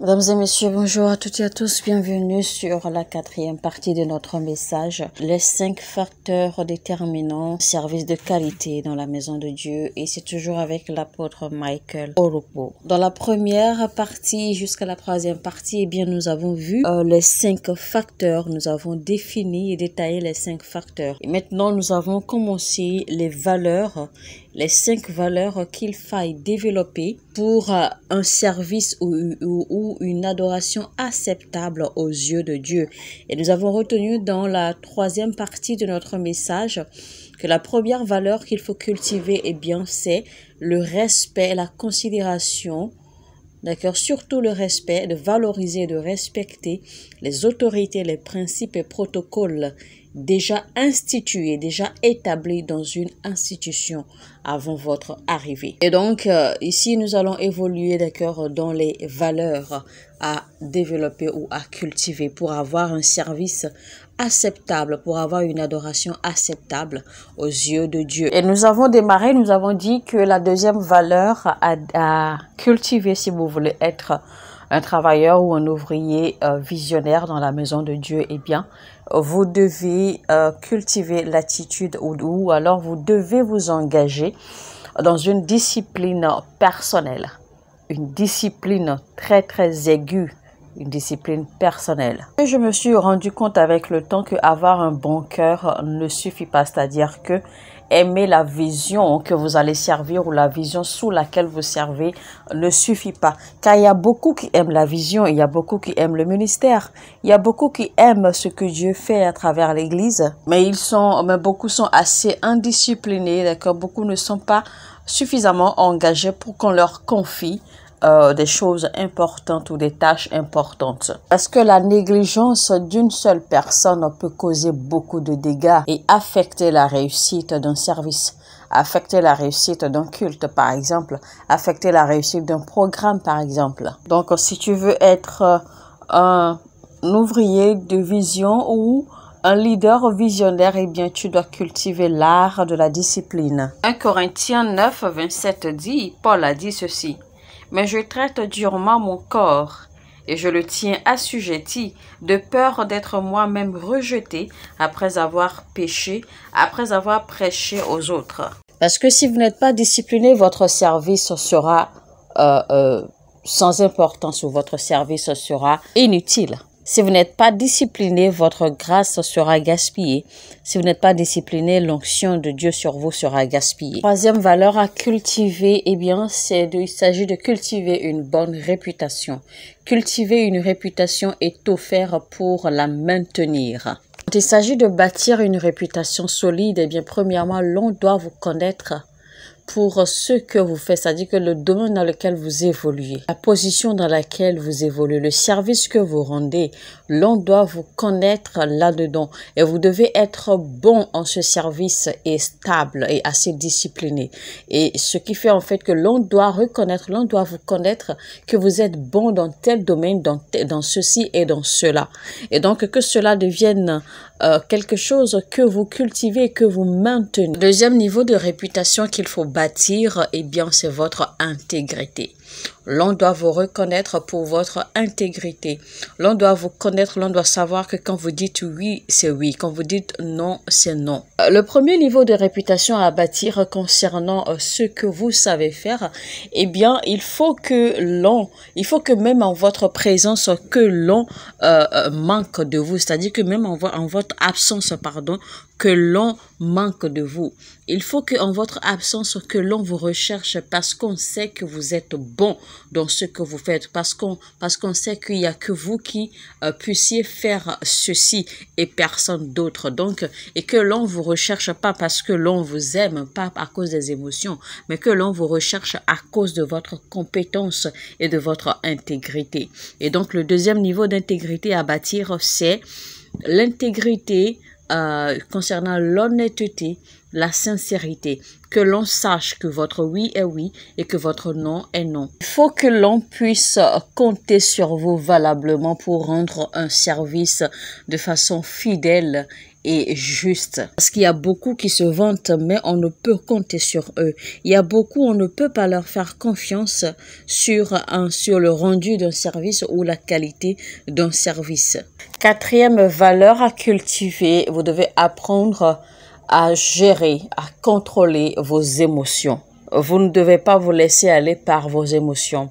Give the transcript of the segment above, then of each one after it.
Mesdames et messieurs, bonjour à toutes et à tous. Bienvenue sur la quatrième partie de notre message. Les 5 facteurs déterminants service de qualité dans la maison de Dieu. Et c'est toujours avec l'apôtre Michael Oropo. Dans la première partie jusqu'à la troisième partie, eh bien, nous avons vu les 5 facteurs. Nous avons défini et détaillé les 5 facteurs. Et maintenant, nous avons commencé les valeurs. Les 5 valeurs qu'il faille développer pour un service ou une adoration acceptable aux yeux de Dieu. Et nous avons retenu dans la troisième partie de notre message que la première valeur qu'il faut cultiver, eh bien, c'est le respect, la considération. D'accord, surtout le respect, de valoriser, de respecter les autorités, les principes et protocoles déjà institués, déjà établis dans une institution avant votre arrivée. Et donc, ici, nous allons évoluer, d'accord, dans les valeurs à développer ou à cultiver pour avoir un service acceptable, pour avoir une adoration acceptable aux yeux de Dieu. Et nous avons démarré, nous avons dit que la deuxième valeur à cultiver si vous voulez être un travailleur ou un ouvrier visionnaire dans la maison de Dieu, eh bien, vous devez cultiver l'attitude ou alors vous devez vous engager dans une discipline personnelle, une discipline très aiguë, une discipline personnelle. Et je me suis rendu compte avec le temps que avoir un bon cœur ne suffit pas, c'est-à-dire que aimer la vision que vous allez servir ou la vision sous laquelle vous servez ne suffit pas. Car il y a beaucoup qui aiment la vision, il y a beaucoup qui aiment le ministère, il y a beaucoup qui aiment ce que Dieu fait à travers l'église, mais beaucoup sont assez indisciplinés, d'accord? Beaucoup ne sont pas suffisamment engagés pour qu'on leur confie des choses importantes ou des tâches importantes. Parce que la négligence d'une seule personne peut causer beaucoup de dégâts et affecter la réussite d'un service, affecter la réussite d'un culte par exemple, affecter la réussite d'un programme par exemple. Donc si tu veux être un ouvrier de vision ou un leader visionnaire, eh bien, tu dois cultiver l'art de la discipline. 1 Corinthiens 9, 27 dit, Paul a dit ceci. Mais je traite durement mon corps et je le tiens assujetti de peur d'être moi-même rejeté après avoir péché, après avoir prêché aux autres. Parce que si vous n'êtes pas discipliné, votre service sera sans importance ou votre service sera inutile. Si vous n'êtes pas discipliné, votre grâce sera gaspillée. Si vous n'êtes pas discipliné, l'onction de Dieu sur vous sera gaspillée. Troisième valeur à cultiver, eh bien, il s'agit de cultiver une bonne réputation. Cultiver une réputation est offert pour la maintenir. Quand il s'agit de bâtir une réputation solide, eh bien, premièrement, l'on doit vous connaître pour ce que vous faites, c'est-à-dire que le domaine dans lequel vous évoluez, la position dans laquelle vous évoluez, le service que vous rendez, l'on doit vous connaître là-dedans et vous devez être bon en ce service et stable et assez discipliné. Et ce qui fait en fait que l'on doit vous connaître que vous êtes bon dans tel domaine, dans ceci et dans cela. Et donc que cela devienne quelque chose que vous cultivez, que vous maintenez. Deuxième niveau de réputation qu'il faut bâtir, eh bien, c'est votre intégrité. L'on doit vous reconnaître pour votre intégrité. L'on doit vous connaître, l'on doit savoir que quand vous dites oui, c'est oui. Quand vous dites non, c'est non. Le premier niveau de réputation à bâtir concernant ce que vous savez faire, eh bien, il faut que même en votre présence, que l'on manque de vous. C'est-à-dire que même en votre absence, pardon, que l'on manque de vous. Il faut qu'en votre absence, que l'on vous recherche parce qu'on sait que vous êtes bon dans ce que vous faites, parce qu'on sait qu'il n'y a que vous qui puissiez faire ceci et personne d'autre. Donc, et que l'on vous recherche pas parce que l'on vous aime, pas à cause des émotions, mais que l'on vous recherche à cause de votre compétence et de votre intégrité. Et donc, le deuxième niveau d'intégrité à bâtir, c'est l'intégrité concernant l'honnêteté, la sincérité, que l'on sache que votre oui est oui et que votre non est non. Il faut que l'on puisse compter sur vous valablement pour rendre un service de façon fidèle et juste. Parce qu'il y a beaucoup qui se vantent, mais on ne peut compter sur eux. Il y a beaucoup, on ne peut pas leur faire confiance sur le rendu d'un service ou la qualité d'un service. Quatrième valeur à cultiver, vous devez apprendre à gérer, à contrôler vos émotions. Vous ne devez pas vous laisser aller par vos émotions.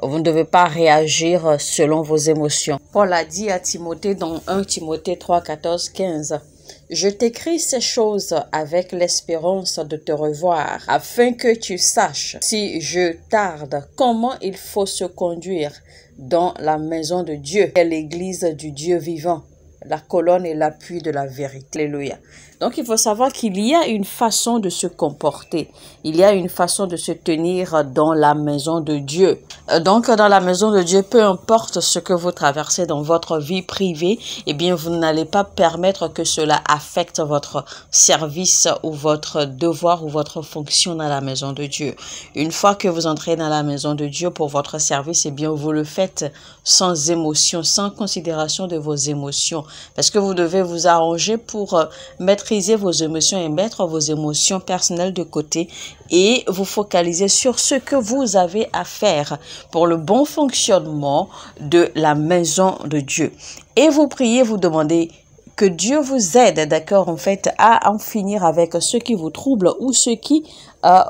Vous ne devez pas réagir selon vos émotions. Paul a dit à Timothée dans 1 Timothée 3, 14, 15, « Je t'écris ces choses avec l'espérance de te revoir, afin que tu saches, si je tarde, comment il faut se conduire dans la maison de Dieu, et l'église du Dieu vivant, la colonne et l'appui de la vérité. » Alléluia. Donc, il faut savoir qu'il y a une façon de se comporter. Il y a une façon de se tenir dans la maison de Dieu. Donc, dans la maison de Dieu, peu importe ce que vous traversez dans votre vie privée, eh bien, vous n'allez pas permettre que cela affecte votre service ou votre devoir ou votre fonction dans la maison de Dieu. Une fois que vous entrez dans la maison de Dieu pour votre service, eh bien, vous le faites sans émotion, sans considération de vos émotions. Parce que vous devez vous arranger pour maîtriser vos émotions et mettre vos émotions personnelles de côté et vous focaliser sur ce que vous avez à faire pour le bon fonctionnement de la maison de Dieu. Et vous priez, vous demandez que Dieu vous aide, d'accord, en fait, à en finir avec ce qui vous trouble ou ce qui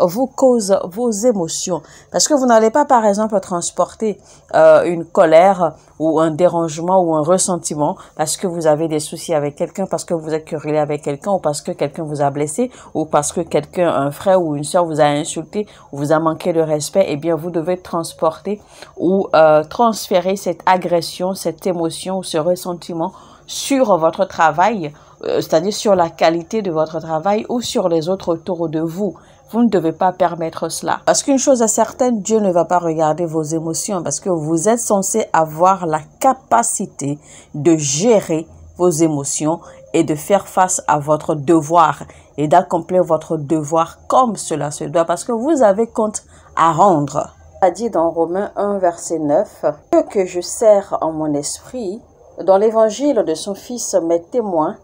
vous cause vos émotions. Parce que vous n'allez pas, par exemple, transporter une colère ou un dérangement ou un ressentiment parce que vous avez des soucis avec quelqu'un, parce que vous êtes querellé avec quelqu'un ou parce que quelqu'un vous a blessé ou parce que quelqu'un, un frère ou une sœur vous a insulté ou vous a manqué de respect. Eh bien, vous devez transporter ou transférer cette agression, cette émotion ou ce ressentiment sur votre travail, c'est-à-dire sur la qualité de votre travail ou sur les autres autour de vous. Vous ne devez pas permettre cela. Parce qu'une chose est certaine, Dieu ne va pas regarder vos émotions parce que vous êtes censé avoir la capacité de gérer vos émotions et de faire face à votre devoir et d'accomplir votre devoir comme cela se doit parce que vous avez compte à rendre. Il a dit dans Romains 1, verset 9, « Que je sers en mon esprit, dans l'évangile de son Fils, mes témoins,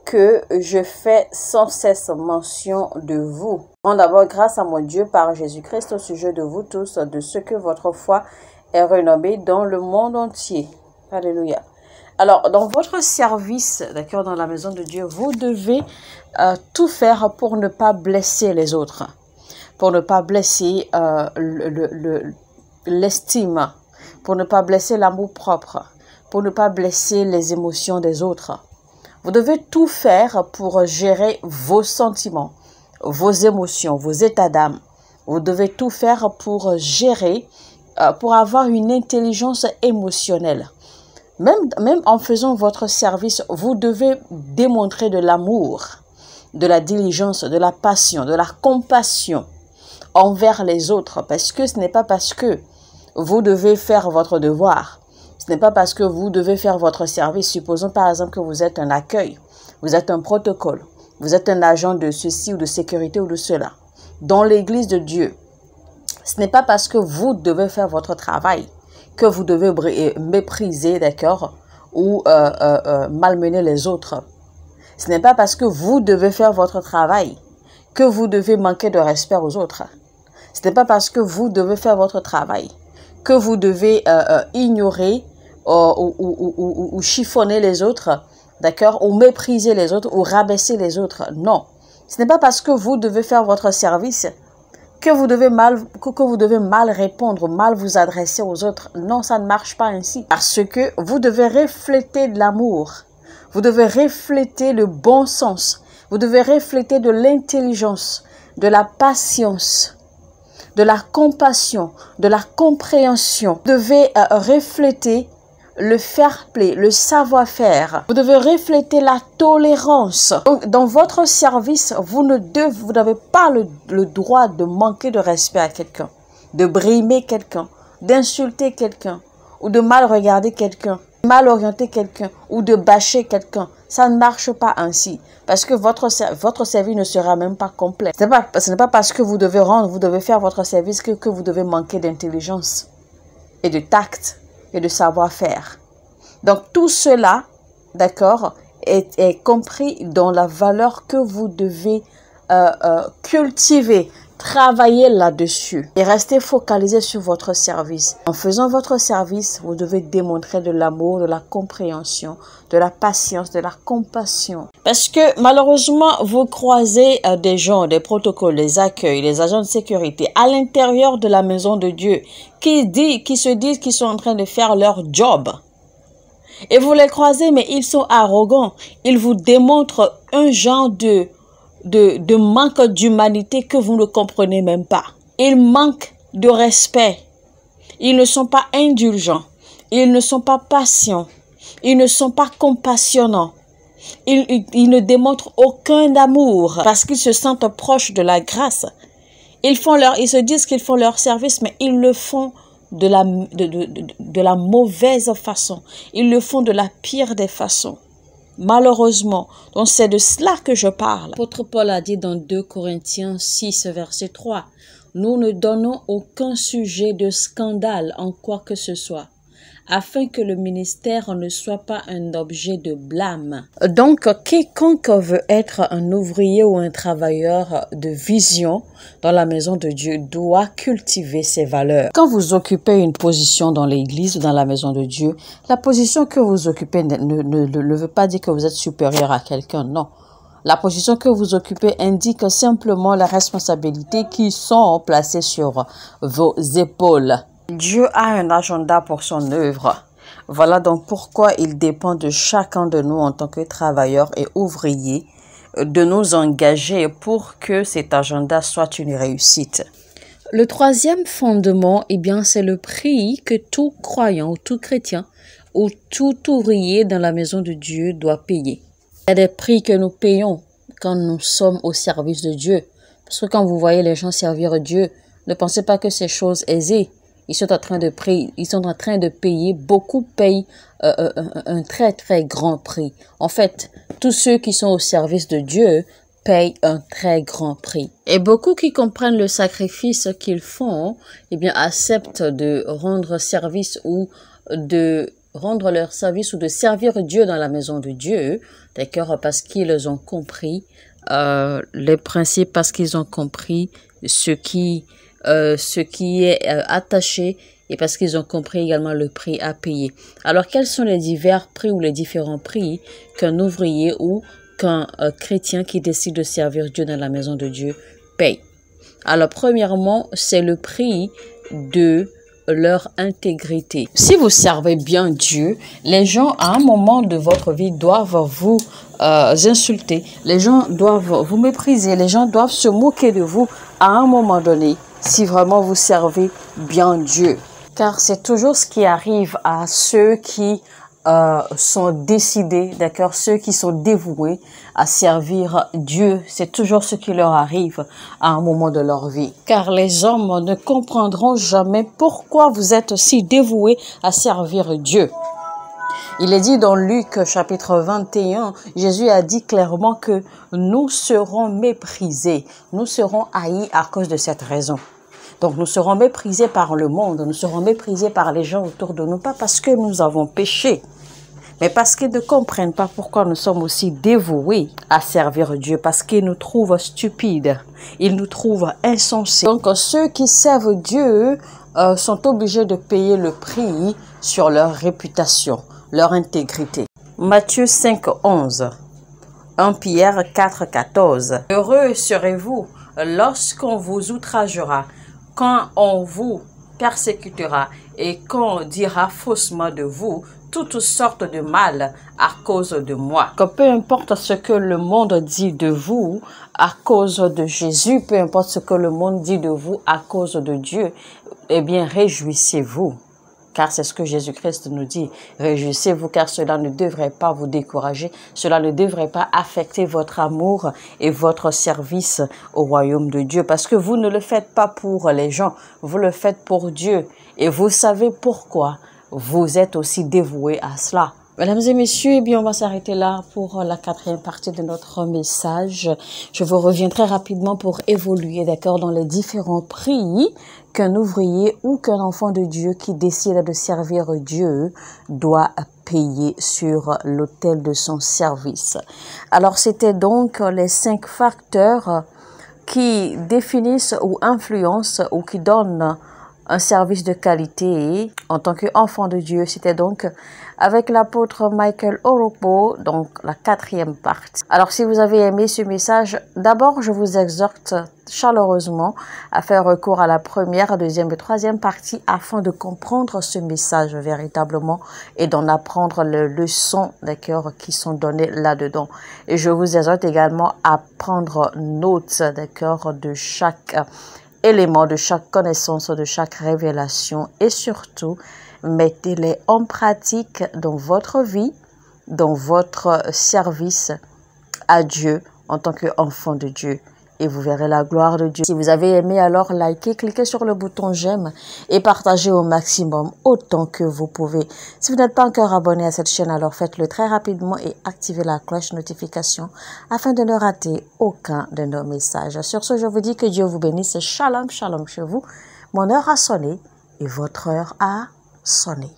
que je fais sans cesse mention de vous. Rends d'abord grâce à mon Dieu par Jésus-Christ au sujet de vous tous, de ce que votre foi est renommée dans le monde entier. » Alléluia. Alors, dans votre service, d'accord, dans la maison de Dieu, vous devez tout faire pour ne pas blesser les autres, pour ne pas blesser l'estime, pour ne pas blesser l'amour-propre, pour ne pas blesser les émotions des autres. Vous devez tout faire pour gérer vos sentiments, vos émotions, vos états d'âme. Vous devez tout faire pour gérer, pour avoir une intelligence émotionnelle. Même en faisant votre service, vous devez démontrer de l'amour, de la diligence, de la passion, de la compassion envers les autres. Parce que ce n'est pas parce que vous devez faire votre devoir. Ce n'est pas parce que vous devez faire votre service. Supposons par exemple que vous êtes un accueil, vous êtes un protocole, vous êtes un agent de ceci ou de sécurité ou de cela. Dans l'église de Dieu, ce n'est pas parce que vous devez faire votre travail que vous devez mépriser, d'accord, ou malmener les autres. Ce n'est pas parce que vous devez faire votre travail que vous devez manquer de respect aux autres. Ce n'est pas parce que vous devez faire votre travail que vous devez ignorer ou chiffonner les autres, d'accord, ou mépriser les autres, ou rabaisser les autres. Non, ce n'est pas parce que vous devez faire votre service que vous devez mal répondre, mal vous adresser aux autres. Non, ça ne marche pas ainsi. Parce que vous devez refléter de l'amour, vous devez refléter le bon sens, vous devez refléter de l'intelligence, de la patience, de la compassion, de la compréhension. Vous devez refléter le fair play, le savoir-faire. Vous devez refléter la tolérance. Donc, dans votre service, vous n'avez pas le droit de manquer de respect à quelqu'un, de brimer quelqu'un, d'insulter quelqu'un, ou de mal regarder quelqu'un, mal orienter quelqu'un, ou de bâcher quelqu'un. Ça ne marche pas ainsi. Parce que votre service ne sera même pas complet. Ce n'est pas parce que vous devez faire votre service que vous devez manquer d'intelligence et de tact et de savoir-faire. Donc tout cela, d'accord, est compris dans la valeur que vous devez cultiver. Travaillez là-dessus et restez focalisé sur votre service. En faisant votre service, vous devez démontrer de l'amour, de la compréhension, de la patience, de la compassion. Parce que malheureusement, vous croisez des gens, des protocoles, des accueils, les agents de sécurité à l'intérieur de la maison de Dieu qui se disent qu'ils sont en train de faire leur job. Et vous les croisez, mais ils sont arrogants. Ils vous démontrent un genre de manque d'humanité que vous ne comprenez même pas. Ils manquent de respect. Ils ne sont pas indulgents. Ils ne sont pas patients. Ils ne sont pas compassionnants. Ils ne démontrent aucun amour parce qu'ils se sentent proches de la grâce. Ils se disent qu'ils font leur service, mais ils le font de la mauvaise façon. Ils le font de la pire des façons. Malheureusement, donc c'est de cela que je parle. L'apôtre Paul a dit dans 2 Corinthiens 6, verset 3, « Nous ne donnons aucun sujet de scandale en quoi que ce soit, afin que le ministère ne soit pas un objet de blâme. » Donc, quiconque veut être un ouvrier ou un travailleur de vision dans la maison de Dieu doit cultiver ses valeurs. Quand vous occupez une position dans l'église ou dans la maison de Dieu, la position que vous occupez ne veut pas dire que vous êtes supérieur à quelqu'un, non. La position que vous occupez indique simplement les responsabilités qui sont placées sur vos épaules. Dieu a un agenda pour son œuvre. Voilà donc pourquoi il dépend de chacun de nous en tant que travailleurs et ouvriers de nous engager pour que cet agenda soit une réussite. Le troisième fondement, c'est le prix que tout croyant ou tout chrétien ou tout ouvrier dans la maison de Dieu doit payer. Il y a des prix que nous payons quand nous sommes au service de Dieu. Parce que quand vous voyez les gens servir Dieu, ne pensez pas que c'est chose aisée. Ils sont en train de payer, beaucoup payent un très très grand prix. En fait, tous ceux qui sont au service de Dieu payent un très grand prix. Et beaucoup qui comprennent le sacrifice qu'ils font, acceptent de rendre service ou de rendre leur service ou de servir Dieu dans la maison de Dieu, d'accord, parce qu'ils ont compris les principes, parce qu'ils ont compris ce qui est attaché et parce qu'ils ont compris également le prix à payer. Alors, quels sont les divers prix ou les différents prix qu'un ouvrier ou qu'un chrétien qui décide de servir Dieu dans la maison de Dieu paye? Alors, premièrement, c'est le prix de leur intégrité. Si vous servez bien Dieu, les gens à un moment de votre vie doivent vous insulter, les gens doivent vous mépriser, les gens doivent se moquer de vous à un moment donné si vraiment vous servez bien Dieu. Car c'est toujours ce qui arrive à ceux qui sont décidés, d'accord, ceux qui sont dévoués à servir Dieu, c'est toujours ce qui leur arrive à un moment de leur vie. Car les hommes ne comprendront jamais pourquoi vous êtes si dévoués à servir Dieu. Il est dit dans Luc chapitre 21, Jésus a dit clairement que nous serons méprisés, nous serons haïs à cause de cette raison. Donc nous serons méprisés par le monde, nous serons méprisés par les gens autour de nous, pas parce que nous avons péché, mais parce qu'ils ne comprennent pas pourquoi nous sommes aussi dévoués à servir Dieu, parce qu'ils nous trouvent stupides, ils nous trouvent insensés. Donc ceux qui servent Dieu sont obligés de payer le prix sur leur réputation, leur intégrité. Matthieu 5, 11, 1 Pierre 4, 14. Heureux serez-vous lorsqu'on vous outragera, quand on vous persécutera et qu'on dira faussement de vous toutes sortes de mal à cause de moi. Que peu importe ce que le monde dit de vous à cause de Jésus, peu importe ce que le monde dit de vous à cause de Dieu, réjouissez-vous. Car c'est ce que Jésus-Christ nous dit. Réjouissez-vous car cela ne devrait pas vous décourager. Cela ne devrait pas affecter votre amour et votre service au royaume de Dieu. Parce que vous ne le faites pas pour les gens. Vous le faites pour Dieu. Et vous savez pourquoi vous êtes aussi dévoués à cela. Mesdames et messieurs, eh bien, on va s'arrêter là pour la quatrième partie de notre message. Je vous reviens très rapidement pour évoluer, d'accord, dans les différents prix qu'un ouvrier ou qu'un enfant de Dieu qui décide de servir Dieu doit payer sur l'autel de son service. Alors, c'était donc les 5 facteurs qui définissent ou influencent ou qui donnent un service de qualité en tant qu'enfant de Dieu. C'était donc avec l'apôtre Michael Oropo, donc la quatrième partie. Alors, si vous avez aimé ce message, d'abord, je vous exhorte chaleureusement à faire recours à la première, deuxième et troisième partie afin de comprendre ce message véritablement et d'en apprendre les leçons, d'accord, qui sont données là-dedans. Et je vous exhorte également à prendre note, d'accord, de chaque élément, de chaque connaissance, de chaque révélation et surtout, mettez-les en pratique dans votre vie, dans votre service à Dieu en tant qu'enfant de Dieu. Et vous verrez la gloire de Dieu. Si vous avez aimé, alors likez, cliquez sur le bouton j'aime et partagez au maximum autant que vous pouvez. Si vous n'êtes pas encore abonné à cette chaîne, alors faites-le très rapidement et activez la cloche notification afin de ne rater aucun de nos messages. Sur ce, je vous dis que Dieu vous bénisse. Shalom, shalom chez vous. Mon heure a sonné et votre heure a sonné.